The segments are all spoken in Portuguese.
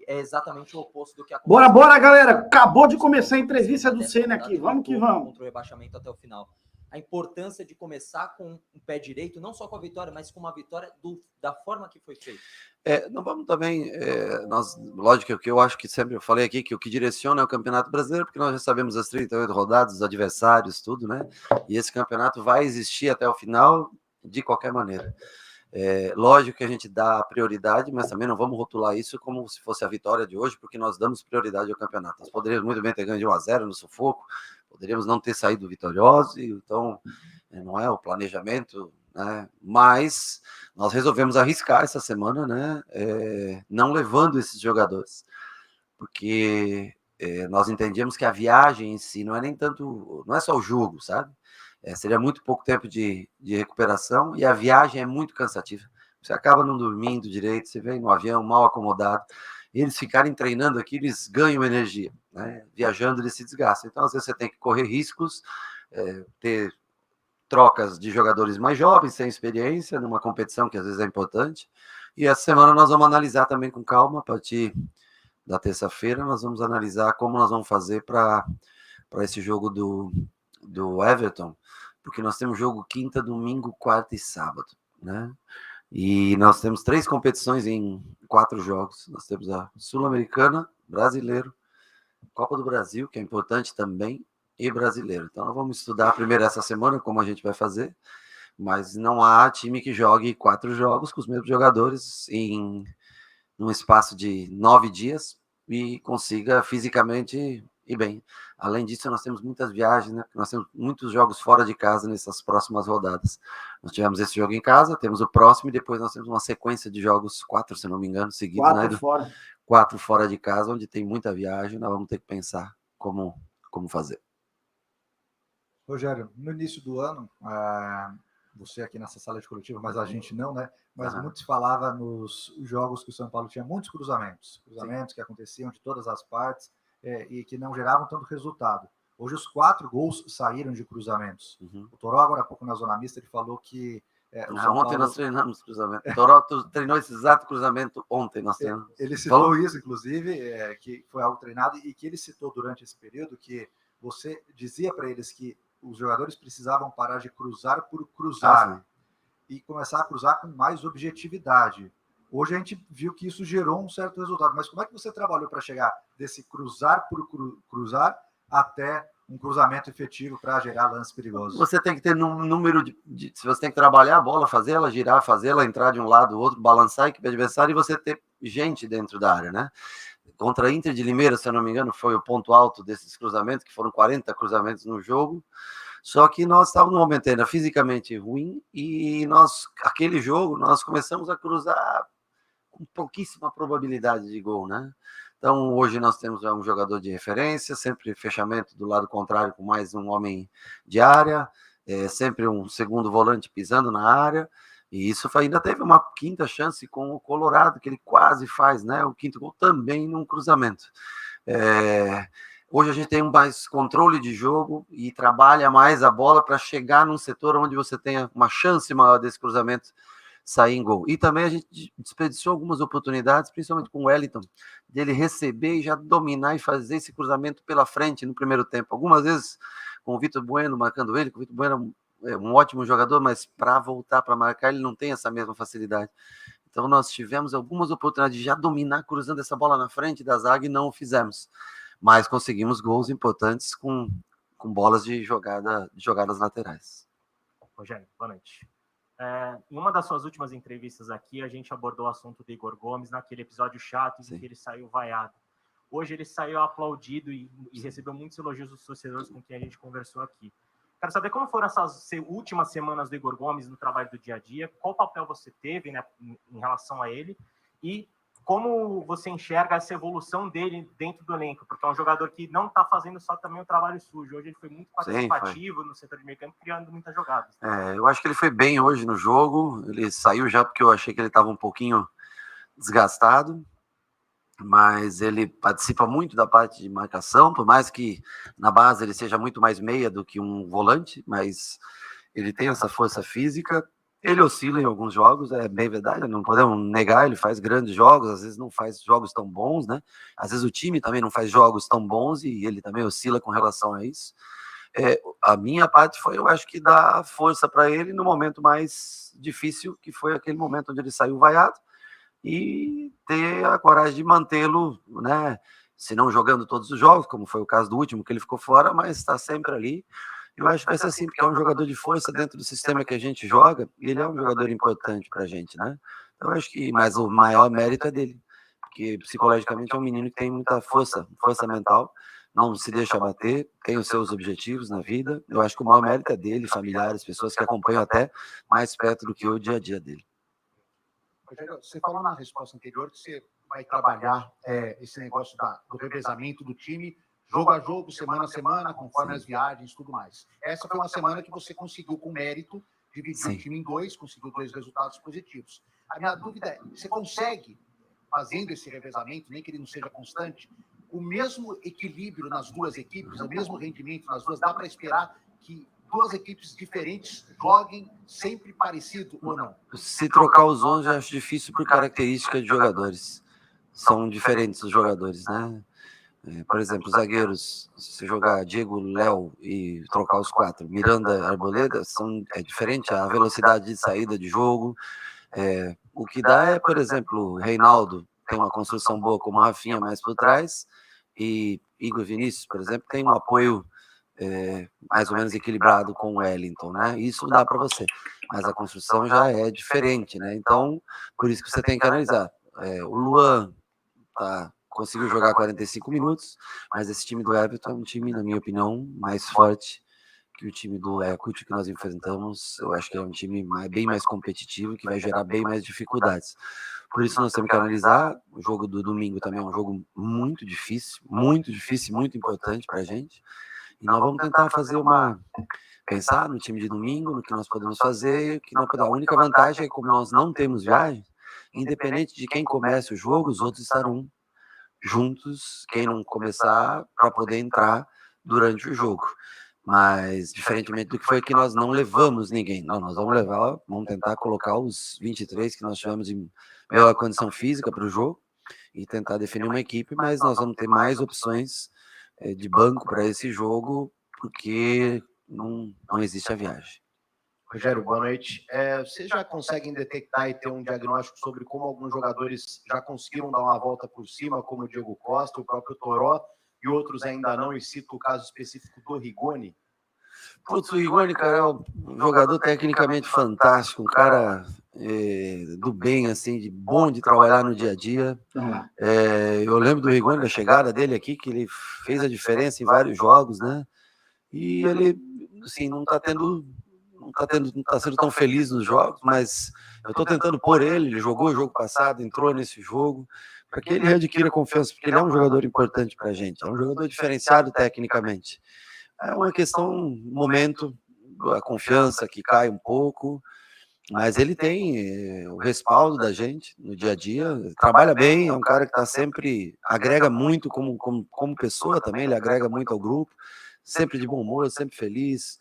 é exatamente o oposto do que Bora, aconteceu. bora, galera. Acabou de começar a entrevista do Senna aqui. Vamos que vamos. Contra o rebaixamento até o final. A importância de começar com o pé direito, não só com a vitória, mas com uma vitória da forma que foi feita. Não vamos também, lógico que eu acho que sempre eu falei aqui que o que direciona é o Campeonato Brasileiro, porque nós já sabemos as 38 rodadas, os adversários, tudo, né? E esse campeonato vai existir até o final de qualquer maneira. Lógico que a gente dá prioridade, mas também não vamos rotular isso como se fosse a vitória de hoje, porque nós damos prioridade ao campeonato. Nós poderíamos muito bem ter ganho de 1-0 no sufoco, poderíamos não ter saído vitoriosos, então não é o planejamento, né? Mas nós resolvemos arriscar essa semana, né? Não levando esses jogadores, porque nós entendíamos que a viagem em si não é nem tanto, não é só o jogo, sabe? Seria muito pouco tempo de recuperação e a viagem é muito cansativa. Você acaba não dormindo direito, você vem no avião mal acomodado. Eles ficarem treinando aqui, eles ganham energia, né? Viajando, eles se desgastam. Então, às vezes, você tem que correr riscos, ter trocas de jogadores mais jovens, sem experiência, numa competição que às vezes é importante. E essa semana nós vamos analisar também com calma, a partir da terça-feira, nós vamos analisar como nós vamos fazer para esse jogo do Everton, porque nós temos jogo quinta, domingo, quarta e sábado, né? E nós temos 3 competições em 4 jogos. Nós temos a Sul-Americana, Brasileiro, Copa do Brasil, que é importante também, e Brasileiro. Então nós vamos estudar primeiro essa semana como a gente vai fazer, mas não há time que jogue 4 jogos com os mesmos jogadores num espaço de 9 dias e consiga fisicamente ir bem. Além disso, nós temos muitas viagens, né? Nós temos muitos jogos fora de casa nessas próximas rodadas. Nós tivemos esse jogo em casa, temos o próximo e depois nós temos uma sequência de jogos, 4, se não me engano, seguidos, 4 né? fora. 4 fora de casa, onde tem muita viagem, nós vamos ter que pensar como fazer. Rogério, no início do ano, você aqui nessa sala de coletiva, mas a gente não, né? Mas muito se falava nos jogos que o São Paulo tinha muitos cruzamentos Sim. Que aconteciam de todas as partes e que não geravam tanto resultado. Hoje os 4 gols saíram de cruzamentos. O Toró, agora há pouco na zona mista, ele falou que ontem nós treinamos cruzamento. O Toró treinou esse exato cruzamento ontem. Nós treinamos. Ele citou isso, inclusive, que foi algo treinado e que ele citou durante esse período que você dizia para eles que os jogadores precisavam parar de cruzar por cruzar e começar a cruzar com mais objetividade. Hoje a gente viu que isso gerou um certo resultado, mas como é que você trabalhou para chegar desse cruzar por cruzar até um cruzamento efetivo para gerar lance perigoso? Você tem que ter um número se você tem que trabalhar a bola, fazer ela girar, fazer ela entrar de um lado do outro, balançar a equipe adversária e você ter gente dentro da área, né? Contra a Inter de Limeira, se eu não me engano, foi o ponto alto desses cruzamentos, que foram 40 cruzamentos no jogo. Só que nós estávamos num momento ainda fisicamente ruim e aquele jogo, nós começamos a cruzar com pouquíssima probabilidade de gol, né? Então, hoje nós temos um jogador de referência, sempre fechamento do lado contrário com mais um homem de área, sempre um segundo volante pisando na área. E isso ainda teve uma quinta chance com o Colorado, que ele quase faz, né? O quinto gol também num cruzamento. Hoje a gente tem mais controle de jogo e trabalha mais a bola para chegar num setor onde você tenha uma chance maior desse cruzamento sair em gol. E também a gente desperdiçou algumas oportunidades, principalmente com o Wellington, dele receber e já dominar e fazer esse cruzamento pela frente no primeiro tempo. Algumas vezes com o Vitor Bueno marcando ele, que o Vitor Bueno é um ótimo jogador, mas para voltar para marcar ele não tem essa mesma facilidade. Então nós tivemos algumas oportunidades de já dominar cruzando essa bola na frente da zaga e não o fizemos. Mas conseguimos gols importantes com bolas de jogadas laterais. Rogério, boa noite. Em uma das suas últimas entrevistas aqui, a gente abordou o assunto do Igor Gomes naquele episódio chato em que ele saiu vaiado. Hoje ele saiu aplaudido e recebeu muitos elogios dos torcedores com quem a gente conversou aqui. Quero saber como foram essas últimas semanas do Igor Gomes no trabalho do dia a dia, qual papel você teve, né, em relação a ele e como você enxerga essa evolução dele dentro do elenco, porque é um jogador que não está fazendo só também o trabalho sujo. Hoje ele foi muito participativo no setor de meio campo, criando muitas jogadas. Eu acho que ele foi bem hoje no jogo, ele saiu já porque eu achei que ele estava um pouquinho desgastado, mas ele participa muito da parte de marcação, por mais que na base ele seja muito mais meia do que um volante, mas ele tem essa força física Ele oscila em alguns jogos, é bem verdade, não podemos negar, ele faz grandes jogos, às vezes não faz jogos tão bons, né? Às vezes o time também não faz jogos tão bons e ele também oscila com relação a isso. A minha parte foi, eu acho que dar força para ele no momento mais difícil, que foi aquele momento onde ele saiu vaiado, e ter a coragem de mantê-lo, né? Se não jogando todos os jogos, como foi o caso do último, que ele ficou fora, mas está sempre ali. Eu acho que vai ser assim, porque é um jogador de força dentro do sistema que a gente joga, e ele é um jogador importante para a gente, né? Então, eu acho que, mas o maior mérito é dele, porque psicologicamente é um menino que tem muita força mental, não se deixa abater, tem os seus objetivos na vida. Eu acho que o maior mérito é dele, familiares, pessoas que acompanham até mais perto do que o dia a dia dele. Rogério, você falou na resposta anterior que você vai trabalhar esse negócio do revezamento do time, jogo a jogo, semana a semana, conforme as viagens e tudo mais. Essa foi uma semana que você conseguiu, com mérito, dividir o time em dois, conseguiu 2 resultados positivos. A minha dúvida é, você consegue, fazendo esse revezamento, nem que ele não seja constante, o mesmo equilíbrio nas duas equipes, o mesmo rendimento nas duas? Dá para esperar que 2 equipes diferentes joguem sempre parecido ou não? Se trocar os 11, eu acho difícil por característica de jogadores. São diferentes os jogadores, né? Por exemplo, os zagueiros, se você jogar Diego, Léo e trocar os 4, Miranda, Arboleda, é diferente a velocidade de saída de jogo. O que dá é, por exemplo, Reinaldo tem uma construção boa como Rafinha mais por trás, e Igor Vinícius, por exemplo, tem um apoio mais ou menos equilibrado com o Wellington, né? Isso dá para você, mas a construção já é diferente, né? Então, por isso que você tem que analisar. O Luan conseguiu jogar 45 minutos, mas esse time do Everton é um time, na minha opinião, mais forte que o time do Equity que nós enfrentamos. Eu acho que é um time bem mais competitivo, que vai gerar bem mais dificuldades. Por isso nós temos que analisar. O jogo do domingo também é um jogo muito difícil, muito importante para a gente. E nós vamos tentar pensar no time de domingo, no que nós podemos fazer, a única vantagem é que como nós não temos viagem, independente de quem comece o jogo, os outros estarão juntos, quem não começar, para poder entrar durante o jogo. Mas, diferentemente do que foi que nós não levamos ninguém. Não, nós vamos tentar colocar os 23 que nós tivemos em melhor condição física para o jogo e tentar definir uma equipe, mas nós vamos ter mais opções de banco para esse jogo, porque não existe a viagem. Rogério, boa noite. Vocês já conseguem detectar e ter um diagnóstico sobre como alguns jogadores já conseguiram dar uma volta por cima, como o Diego Costa, o próprio Toró, e outros ainda não, e cito o caso específico do Rigoni? Putz, o Rigoni, cara, é um jogador tecnicamente fantástico, um cara do bem, assim, de bom de trabalhar no dia a dia. Eu lembro do Rigoni, da chegada dele aqui, que ele fez a diferença em vários jogos, né? E ele, assim, não está sendo tão feliz nos jogos, mas eu estou tentando pôr ele jogou o jogo passado, entrou nesse jogo, para que ele readquira confiança, porque ele é um jogador importante para a gente, é um jogador diferenciado tecnicamente. É uma questão, momento, a confiança que cai um pouco, mas ele tem o respaldo da gente no dia a dia, trabalha bem, é um cara que está sempre, agrega muito como pessoa também, ele agrega muito ao grupo, sempre de bom humor, sempre feliz,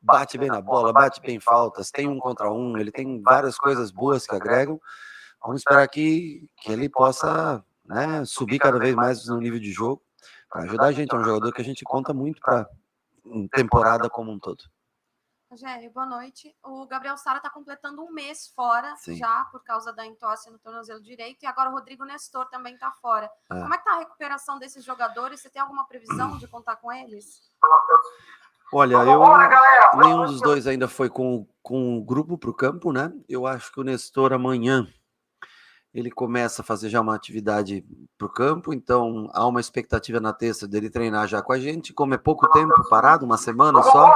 bate bem na bola, bate bem em faltas, tem 1 contra 1, ele tem várias coisas boas que agregam. Vamos esperar que ele possa, né, subir cada vez mais no nível de jogo, para ajudar a gente. É um jogador que a gente conta muito para temporada como um todo. Rogério, boa noite. O Gabriel Sara está completando 1 mês fora, Sim. já por causa da entorse no tornozelo direito, e agora o Rodrigo Nestor também está fora. Como é que está a recuperação desses jogadores? Você tem alguma previsão de contar com eles? Olha, nenhum dos dois ainda foi com o grupo para o campo, né? Eu acho que o Nestor amanhã ele começa a fazer já uma atividade para o campo, então há uma expectativa na terça dele treinar já com a gente. Como é pouco tempo parado, 1 semana só,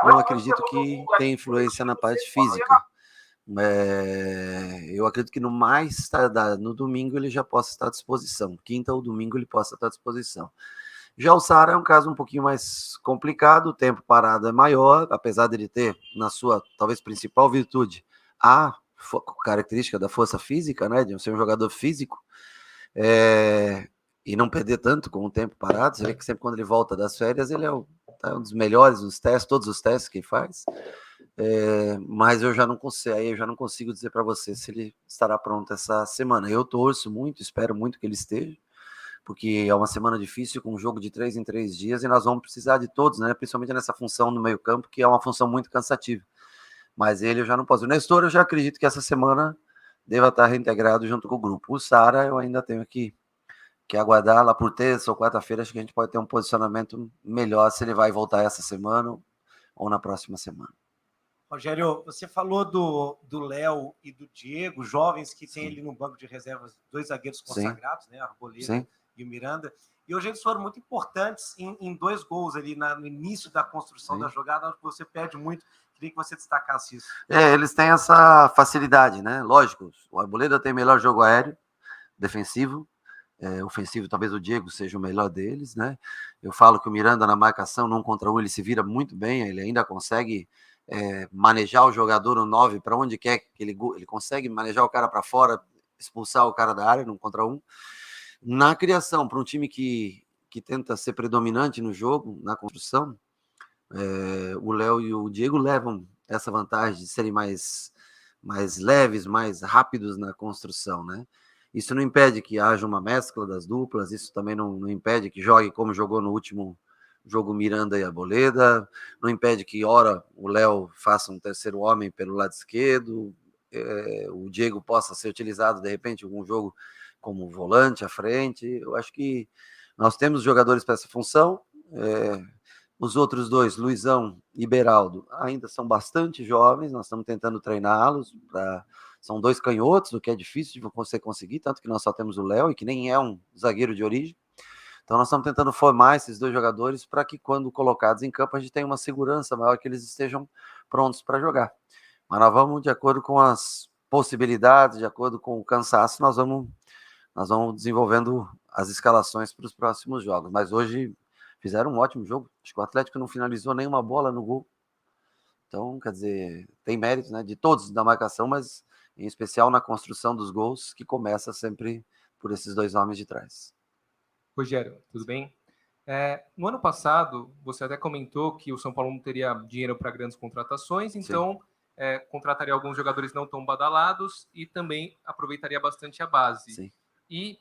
não acredito que tenha influência na parte física. Eu acredito que no domingo ele já possa estar à disposição. Quinta ou domingo ele possa estar à disposição. Já o Sara é um caso um pouquinho mais complicado, o tempo parado é maior, apesar de ele ter, na sua talvez principal virtude, a característica da força física, né, de ser um jogador físico, e não perder tanto com o tempo parado. Você vê que sempre quando ele volta das férias, ele é um dos melhores nos testes, todos os testes que ele faz. Mas eu já não consigo dizer para você se ele estará pronto essa semana. Eu torço muito, espero muito que ele esteja, porque é uma semana difícil, com um jogo de 3 em 3 dias, e nós vamos precisar de todos, né? Principalmente nessa função no meio-campo, que é uma função muito cansativa. Mas ele eu já não posso. O Nestor, eu já acredito que essa semana deva estar reintegrado junto com o grupo. O Sara, eu ainda tenho que aguardar lá por terça ou quarta-feira. Acho que a gente pode ter um posicionamento melhor se ele vai voltar essa semana ou na próxima semana. Rogério, você falou do Léo e do Diego, jovens que tem ali no banco de reservas 2 zagueiros consagrados, né? A Arboleda e o Miranda. E hoje eles foram muito importantes em 2 gols ali no início da construção da jogada, onde você perde muito. Queria que você destacasse isso. Eles têm essa facilidade, né? Lógico, o Arboleda tem melhor jogo aéreo, defensivo. Ofensivo, talvez o Diego seja o melhor deles, né? Eu falo que o Miranda na marcação, num contra um, ele se vira muito bem, ele ainda consegue manejar o jogador no 9 para onde quer que ele consegue manejar o cara para fora, expulsar o cara da área num contra um. Na criação, para um time que tenta ser predominante no jogo, na construção, o Léo e o Diego levam essa vantagem de serem mais leves, mais rápidos na construção, né? Isso não impede que haja uma mescla das duplas, isso também não impede que jogue como jogou no último jogo Miranda e Arboleda, não impede que, ora, o Léo faça um terceiro homem pelo lado esquerdo, o Diego possa ser utilizado, de repente, em algum jogo como volante à frente. Eu acho que nós temos jogadores para essa função. Os outros 2, Luizão e Beraldo, ainda são bastante jovens, nós estamos tentando treiná-los. São 2 canhotos, o que é difícil de você conseguir, tanto que nós só temos o Léo, e que nem é um zagueiro de origem. Então nós estamos tentando formar esses 2 jogadores para que, quando colocados em campo, a gente tenha uma segurança maior, que eles estejam prontos para jogar. Mas nós vamos, de acordo com as possibilidades, de acordo com o cansaço, nós vamos desenvolvendo as escalações para os próximos jogos. Mas hoje fizeram um ótimo jogo. Acho que o Atlético não finalizou nenhuma bola no gol. Então, quer dizer, tem mérito, né, de todos da marcação, mas em especial na construção dos gols, que começa sempre por esses 2 homens de trás. Rogério, tudo bem? No ano passado, você até comentou que o São Paulo não teria dinheiro para grandes contratações, então contrataria alguns jogadores não tão badalados e também aproveitaria bastante a base. Sim. E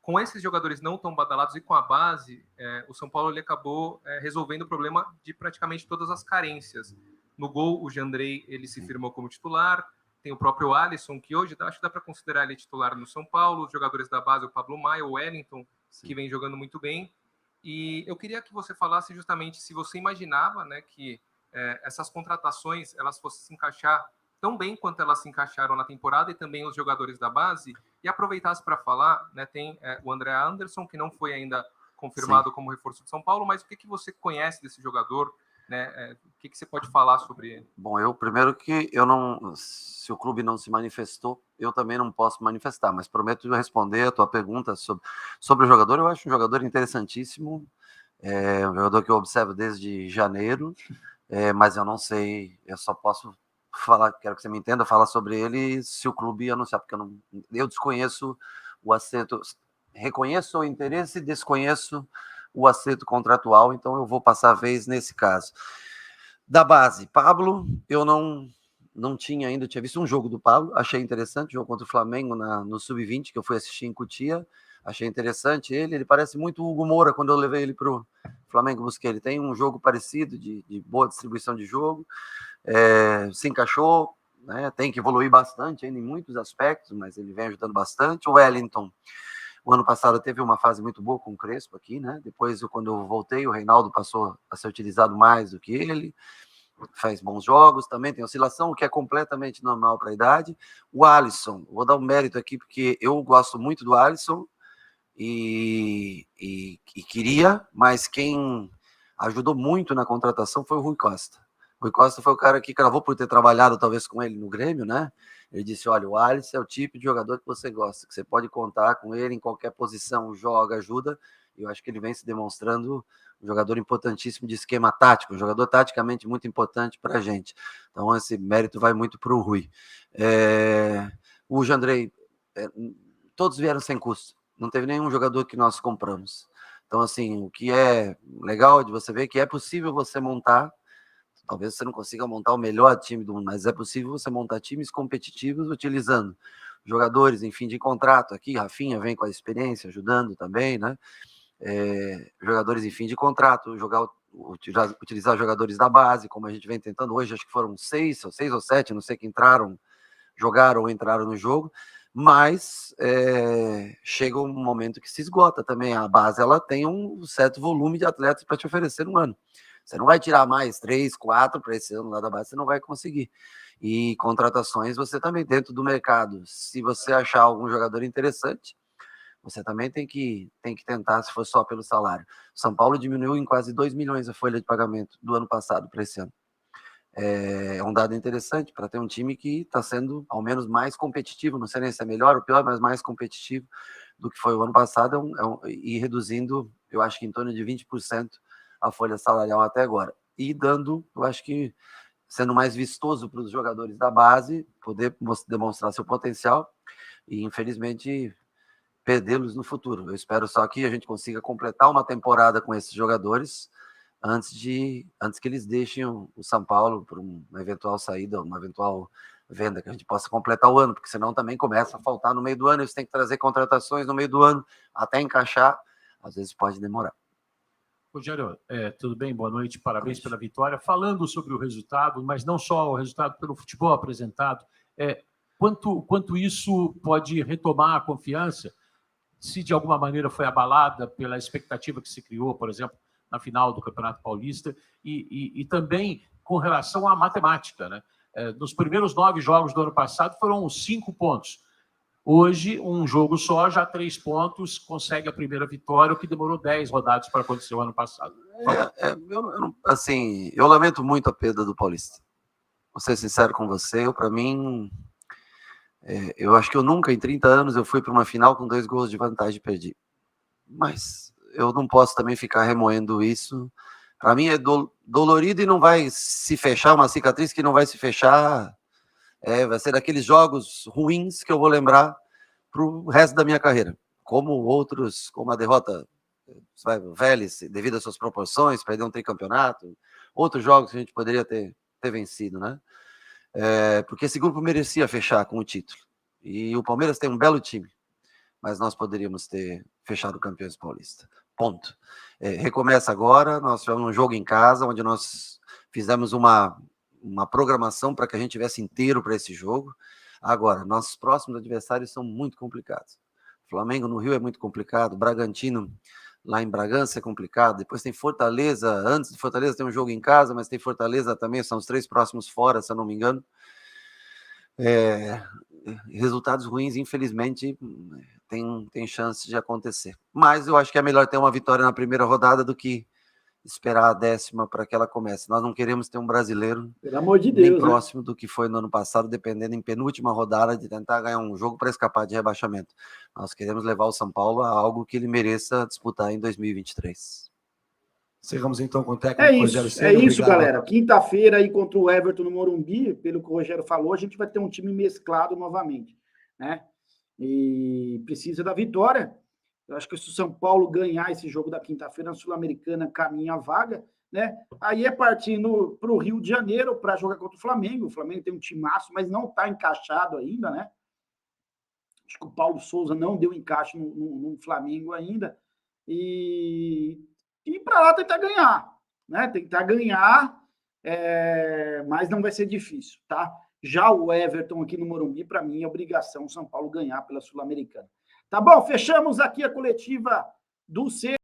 com esses jogadores não tão badalados e com a base, o São Paulo ele acabou resolvendo o problema de praticamente todas as carências. No gol, o Jandrei ele se firmou como titular, tem o próprio Alisson, que hoje acho que dá para considerar ele titular no São Paulo, os jogadores da base, o Pablo Maia, o Wellington, que vem jogando muito bem. E eu queria que você falasse justamente se você imaginava, né, que essas contratações elas fossem se encaixar tão bem quanto elas se encaixaram na temporada, e também os jogadores da base, e aproveitasse para falar, né, tem o André Anderson, que não foi ainda confirmado como reforço de São Paulo, mas o que você conhece desse jogador, né? O que você pode falar sobre ele? Bom, primeiro que se o clube não se manifestou, eu também não posso manifestar, mas prometo responder a tua pergunta sobre o jogador. Eu acho um jogador interessantíssimo, um jogador que eu observo desde janeiro, mas eu não sei, eu só posso falar, quero que você me entenda, falar sobre ele se o clube anunciar, porque eu desconheço o acerto, reconheço o interesse e desconheço o acerto contratual, então eu vou passar a vez nesse caso. Da base, Pablo, eu não tinha ainda, tinha visto um jogo do Pablo, achei interessante, jogo contra o Flamengo no Sub-20, que eu fui assistir em Cotia, achei interessante ele parece muito o Hugo Moura, quando eu levei ele para o Flamengo, busquei, ele tem um jogo parecido, de boa distribuição de jogo, se encaixou, né, tem que evoluir bastante ainda em muitos aspectos, mas ele vem ajudando bastante. O Wellington, o ano passado teve uma fase muito boa com o Crespo aqui, né? Depois, quando eu voltei, o Reinaldo passou a ser utilizado mais do que ele, faz bons jogos, também tem oscilação, o que é completamente normal para a idade. O Alisson, vou dar um mérito aqui, porque eu gosto muito do Alisson e queria, mas quem ajudou muito na contratação foi o Rui Costa. O Rui Costa foi o cara que cravou, por ter trabalhado talvez com ele no Grêmio, né? Ele disse, olha, o Alisson é o tipo de jogador que você gosta, que você pode contar com ele em qualquer posição, joga, ajuda. E eu acho que ele vem se demonstrando um jogador importantíssimo de esquema tático, um jogador taticamente muito importante para a gente. Então esse mérito vai muito para o Rui. O Jandrei, todos vieram sem custo. Não teve nenhum jogador que nós compramos. Então, assim, o que é legal de você ver que é possível você montar Talvez você não consiga montar o melhor time do mundo, mas é possível você montar times competitivos utilizando jogadores em fim de contrato. Aqui, Rafinha vem com a experiência, ajudando também, né? Jogadores em fim de contrato, utilizar jogadores da base, como a gente vem tentando hoje. Acho que foram 6 ou 7, não sei, que jogaram ou entraram no jogo, mas chega um momento que se esgota também. A base, ela tem um certo volume de atletas para te oferecer no ano. Você não vai tirar mais 3, 4 para esse ano lá da base, você não vai conseguir. E contratações você também, dentro do mercado, se você achar algum jogador interessante, você também tem que tentar, se for só pelo salário. São Paulo diminuiu em quase 2 milhões a folha de pagamento do ano passado para esse ano. É um dado interessante para ter um time que está sendo, ao menos, mais competitivo. Não sei nem se é melhor ou pior, mas mais competitivo do que foi o ano passado, e reduzindo, eu acho que em torno de 20% a folha salarial até agora. E dando, eu acho que, sendo mais vistoso para os jogadores da base, poder demonstrar seu potencial e, infelizmente, perdê-los no futuro. Eu espero só que a gente consiga completar uma temporada com esses jogadores antes que eles deixem o São Paulo por uma eventual saída, uma eventual venda, que a gente possa completar o ano, porque senão também começa a faltar no meio do ano, eles têm que trazer contratações no meio do ano, até encaixar, às vezes pode demorar. Rogério, tudo bem? Boa noite, parabéns pela vitória. Falando sobre o resultado, mas não só o resultado, pelo futebol apresentado, quanto isso pode retomar a confiança, se de alguma maneira foi abalada pela expectativa que se criou, por exemplo, na final do Campeonato Paulista, e também com relação à matemática, né? Nos primeiros 9 jogos do ano passado foram 5 pontos. Hoje, um jogo só, já 3 pontos, consegue a primeira vitória, o que demorou 10 rodadas para acontecer o ano passado. Eu lamento muito a perda do Paulista. Vou ser sincero com você, para mim, eu acho que eu nunca, em 30 anos, eu fui para uma final com 2 gols de vantagem e perdi. Mas eu não posso também ficar remoendo isso. Para mim é dolorido e não vai se fechar, uma cicatriz que não vai se fechar. Vai ser daqueles jogos ruins que eu vou lembrar para o resto da minha carreira. Como outros, como a derrota do Vélez, devido às suas proporções, perder um tricampeonato. Outros jogos que a gente poderia ter vencido, né? Porque esse grupo merecia fechar com o título. E o Palmeiras tem um belo time, mas nós poderíamos ter fechado o Campeões Paulista. Ponto. Recomeça agora, nós tivemos um jogo em casa, onde nós fizemos uma programação para que a gente tivesse inteiro para esse jogo. Agora, nossos próximos adversários são muito complicados. Flamengo no Rio é muito complicado, Bragantino lá em Bragança é complicado, depois tem Fortaleza, antes de Fortaleza tem um jogo em casa, mas tem Fortaleza também, são os 3 próximos fora, se eu não me engano. Resultados ruins, infelizmente, tem chance de acontecer. Mas eu acho que é melhor ter uma vitória na primeira rodada do que esperar a 10ª para que ela comece. Nós não queremos ter um brasileiro, pelo amor de Deus, nem próximo do que foi no ano passado, dependendo em penúltima rodada de tentar ganhar um jogo para escapar de rebaixamento. Nós queremos levar o São Paulo a algo que ele mereça disputar em 2023. Encerramos então com o técnico Rogério Ceni. É isso, galera. Quinta-feira aí contra o Everton no Morumbi, pelo que o Rogério falou, a gente vai ter um time mesclado novamente, né? E precisa da vitória. Eu acho que se o São Paulo ganhar esse jogo da quinta-feira, na Sul-Americana caminha a vaga, né? Aí é partindo para o Rio de Janeiro para jogar contra o Flamengo. O Flamengo tem um timaço, mas não está encaixado ainda, né? Acho que o Paulo Souza não deu encaixe no Flamengo ainda. E para lá tentar ganhar, né? Tentar ganhar, mas não vai ser difícil, tá? Já o Everton aqui no Morumbi, para mim, é obrigação o São Paulo ganhar pela Sul-Americana. Tá bom? Fechamos aqui a coletiva do C.